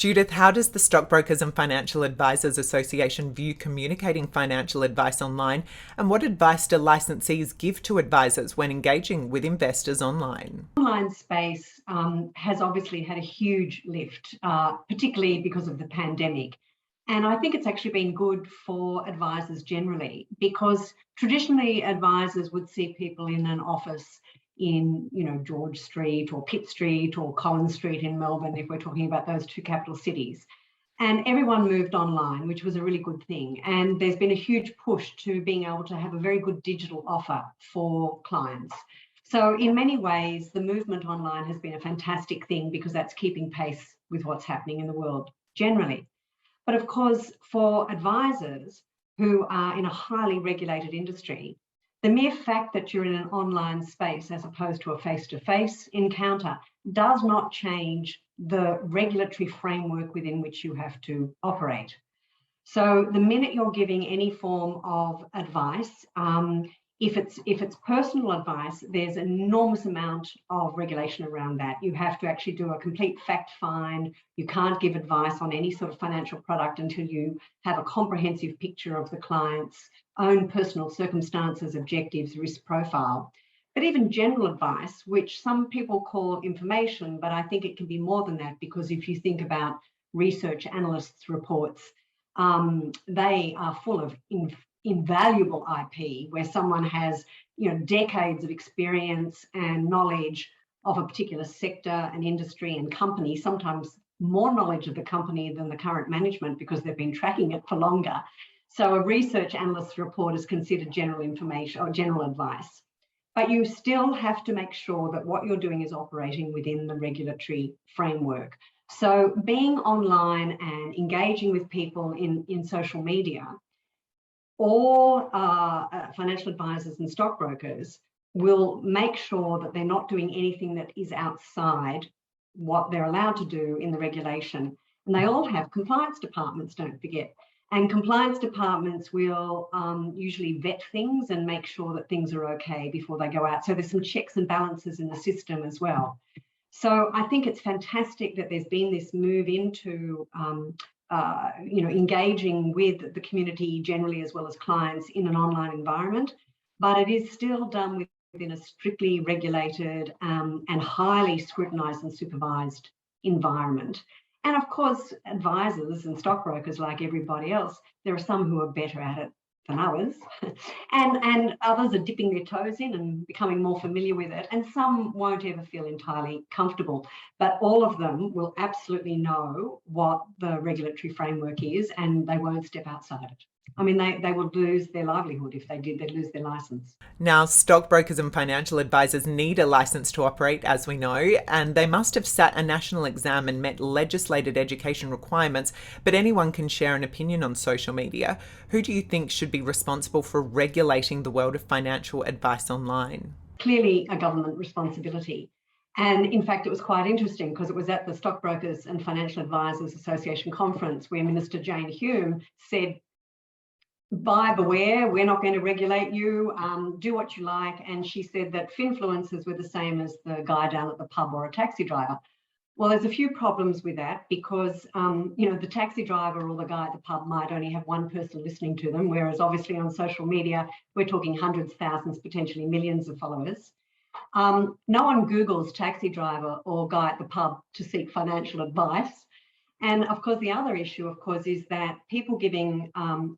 Judith, how does the Stockbrokers and Financial Advisors Association view communicating financial advice online, and what advice do licensees give to advisors when engaging with investors online? Online space has obviously had a huge lift, particularly because of the pandemic. And I think it's actually been good for advisors generally, because traditionally advisors would see people in an office in, George Street or Pitt Street or Collins Street in Melbourne, if we're talking about those two capital cities. And everyone moved online, which was a really good thing. And there's been a huge push to being able to have a very good digital offer for clients. So in many ways, the movement online has been a fantastic thing because that's keeping pace with what's happening in the world generally. But of course, for advisors who are in a highly regulated industry, the mere fact that you're in an online space as opposed to a face-to-face encounter does not change the regulatory framework within which you have to operate. So the minute you're giving any form of advice, if it's personal advice, there's an enormous amount of regulation around that. You have to actually do a complete fact find. You can't give advice on any sort of financial product until you have a comprehensive picture of the client's own personal circumstances, objectives, risk profile. But even general advice, which some people call information, but I think it can be more than that, because if you think about research analysts' reports, they are full of invaluable IP, where someone has decades of experience and knowledge of a particular sector and industry and company, sometimes more knowledge of the company than the current management because they've been tracking it for longer. So a research analyst's report is considered general information or general advice. But you still have to make sure that what you're doing is operating within the regulatory framework. So being online and engaging with people in social media, all financial advisors and stockbrokers will make sure that they're not doing anything that is outside what they're allowed to do in the regulation. And they all have compliance departments, don't forget. And compliance departments will usually vet things and make sure that things are okay before they go out. So there's some checks and balances in the system as well. So I think it's fantastic that there's been this move into engaging with the community generally as well as clients in an online environment, but it is still done within a strictly regulated and highly scrutinised and supervised environment. And of course, advisors and stockbrokers, like everybody else, there are some who are better at it than others, and others are dipping their toes in and becoming more familiar with it, and some won't ever feel entirely comfortable. But all of them will absolutely know what the regulatory framework is, and they won't step outside it. I mean, they would lose their livelihood if they did. They'd lose their license. Now, stockbrokers and financial advisors need a license to operate, as we know, and they must have sat a national exam and met legislated education requirements, but anyone can share an opinion on social media. Who do you think should be responsible for regulating the world of financial advice online? Clearly a government responsibility. And in fact, it was quite interesting because it was at the Stockbrokers and Financial Advisors Association conference where Minister Jane Hume said, "Buyer beware, we're not going to regulate you, do what you like." And she said that finfluencers were the same as the guy down at the pub or a taxi driver. Well, there's a few problems with that because, the taxi driver or the guy at the pub might only have one person listening to them, whereas obviously on social media, we're talking hundreds, thousands, potentially millions of followers. No one Googles taxi driver or guy at the pub to seek financial advice. And of course, the other issue, of course, is that people giving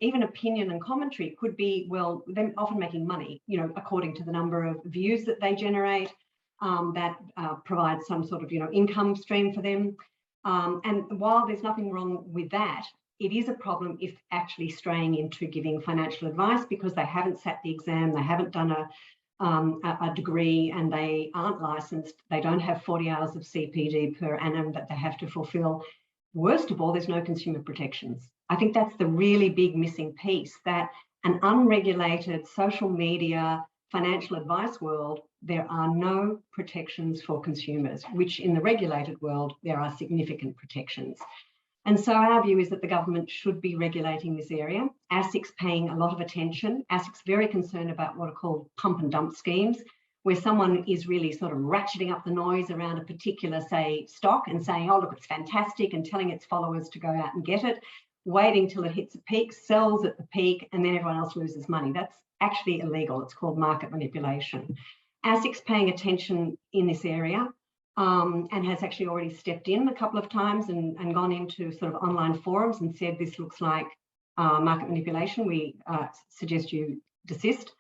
even opinion and commentary could be, well, them often making money, according to the number of views that they generate, that provides some sort of, income stream for them. And while there's nothing wrong with that, it is a problem if actually straying into giving financial advice because they haven't sat the exam, they haven't done a degree, and they aren't licensed. They don't have 40 hours of CPD per annum that they have to fulfill. Worst of all, there's no consumer protections. I think that's the really big missing piece, that an unregulated social media financial advice world, there are no protections for consumers, which in the regulated world, there are significant protections. And so our view is that the government should be regulating this area. ASIC's paying a lot of attention. ASIC's very concerned about what are called pump and dump schemes, where someone is really sort of ratcheting up the noise around a particular, say, stock and saying, oh, look, it's fantastic, and telling its followers to go out and get it, waiting till it hits a peak, sells at the peak, and then everyone else loses money. That's actually illegal. It's called market manipulation. ASIC's paying attention in this area and has actually already stepped in a couple of times and gone into sort of online forums and said, this looks like market manipulation. We suggest you desist.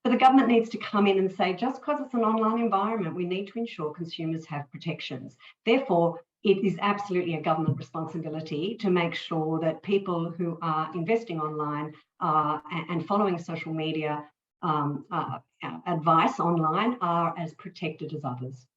But the government needs to come in and say, just because it's an online environment, we need to ensure consumers have protections. Therefore, it is absolutely a government responsibility to make sure that people who are investing online and following social media advice online are as protected as others.